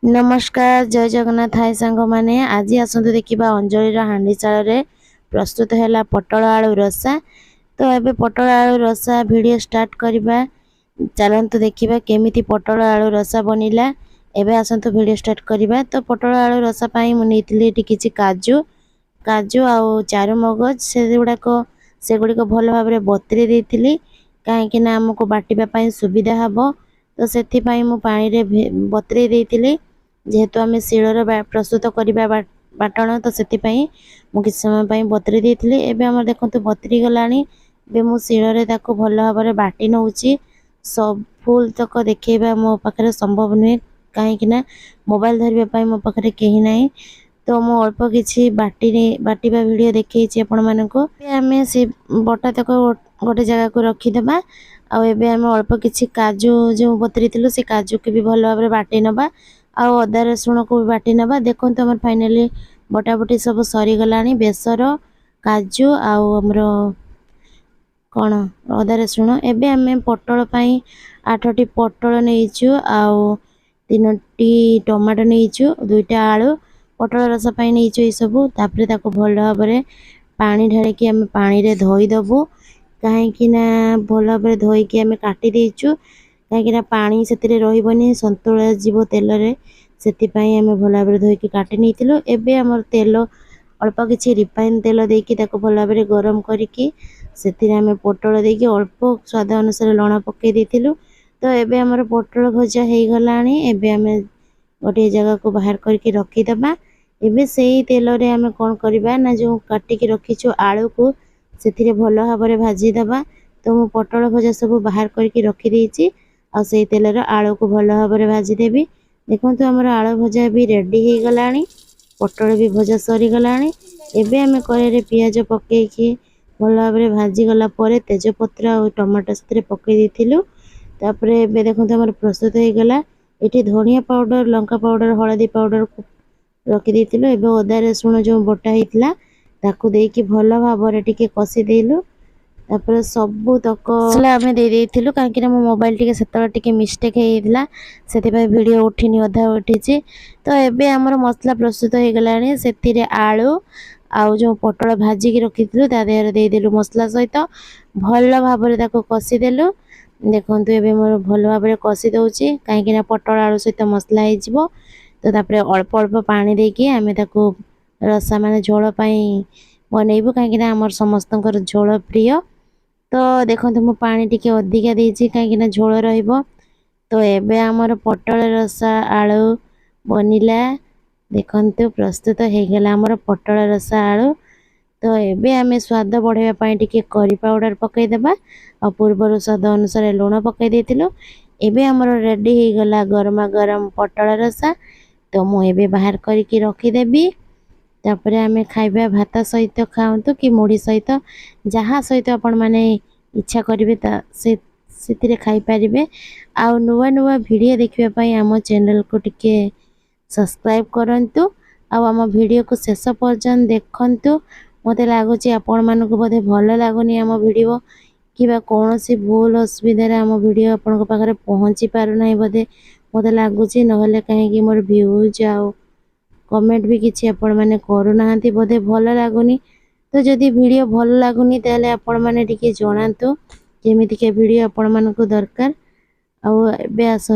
नमस्कार जय जगन्नाथ हाय सांग माने आज आसतु देखा अंजलि हांडीशाल प्रस्तुत है पटल आलू रसा। तो ये पटल आलू रसा वीडियो स्टार्ट करवा चलतु देखा केमी पटल आलू रसा बनला। एबे आसतु वीडियो स्टार्ट करवा। तो पटल आलू रसा मुझे किसी काजू काजू आउ चारु मगज से गुड़ाक भल भाव बतरी देती कहीं आमको बाटिबा सुविधा हम। तो से पानी रे बतरी देती जेहेतु आम शिलर प्रस्तुत करवा बाटण तो से किसी समय बतरी देती। एवं देखो बतरी गला मु शिलर भल भाव बाटी नौ सब फुल तक देखा मो पाखे संभव नुहे कहीं मोबाइल धरने मो पाखे कहीं ना। तो मु अल्प किसी बाटिबा वीडियो देखी आपण मानक आम से बटा तक गोटे जगह को रखीदे। आम अल्प किसी काजू जो बतरी थी से काजू के भी भल भाव बाटी नवा आउ अदा रसुण को भी बाटी नवा। देखो आम फाइनाली बटाबटी सब सरीगला बेसर काजू आमर कौन अदा रसुण। एबे आम पटल 8टी पटल नहींचु आउ 3टी टमाटो नहींचु 2टा आलू पटल रस नहींचु ये सब। तापर भल भाव पानी ढालिकी आम पानी रे धोईदेबू कहीं भल भाव धोईकी आम काटी देचु कहीं पानी से रही संतुला जीव तेल से आम भल भाव धोईकी काटी नहीं। एबे आम तेल अल्प किसी रिफाइन तेल देकी भल भाव गरम करके आम पटल देकी अल्प स्वाद अनुसार लुण पकई देलु। तो एबे आमर पटल भजा हो गला। एबे आम गोटे जगह को बाहर करके रखीदे। एबे से तेल रे आम कौन करवा ना जो काटिकी रखीचु आलू को से भल भाव भाजीदे। तो मु पटल भजा सब बाहर करके रखीदे आ से तेलर आलू को भल भाव भाजीदेवी। देखो आमर आलू भजा भी रेडी हो गला पटल भी भजा सरीगला। एबे आम कड़े पियाज पकईकी भल भाव भाजीगला तेजपत्र और टमाटो से पकई देलु। तापर एबे देखो आमर प्रस्तुत हो गला। ये धनिया पाउडर लंका पाउडर हलदी पाउडर रखी एबे अदा रसुण जो बटा होता ताकू देकी भल भाव टिके कषिदेलु। तापर सबू तक आम देलु कहीं मो मोबाइल टे मिस्टेक होता से वीडियो उठिनी अधा उठी। तो एबे आमर मसला प्रस्तुत हो गला से आलू आउ जो पटल भाजिकी रखी देहर देदेलु मसला सहित भल भाव कषिदेलु। देखो ये मोर भल भाव कषि दौची कहीं पटल आलू सहित मसला हो। तो तापर अल्प अल्प पानी देकी आम रसा मान झोल बनइबू कहीं आमर समस्त झोल प्रिय। तो देखो मु पानी टिके अधिका देची कहीं झोल रहिबो। तो एबे आमर पटल रसा आलू बनिला। देखंतु प्रस्तुत हो गला आमर पटल रसा आलू। तो एबे आम स्वाद बढ़ावा टिके करी पाउडर पकईदेबा और पूर्वर स्वाद अनुसार लुण पकई देथिलु। एबे आमर रेडी हो गला गरमा गरम पटल रसा। तो मु एबे बाहर करके रखीदेवी। तापर आम खाइबा भात सहित खाऊँ कि मुढ़ी सहित जहाँ सहित आपण माने इच्छा करेंगे से खाईपारे। आउ नुआ नुआ वीडियो देखिए आम चैनल को टिके सब्सक्राइब करंतु आम वीडियो को शेष पर्यंत देखंतु। मते लागुची आपण मानको बोधे भल लागुनी आम वीडियो कि कौन सी भूल असुविधा आम वीडियो आपण पाखे पहुँची पारना बोधे मते लागुची नहले कहीं मोर व्यूज आउ कमेंट भी किसी आपण माने करूना बोधे भल लगुनी। तो जदि वीडियो भल लगुनी ताले आपण माने टिके जणांतु केमिति के वीडियो आपण मानको दरकार। आउ एबे आस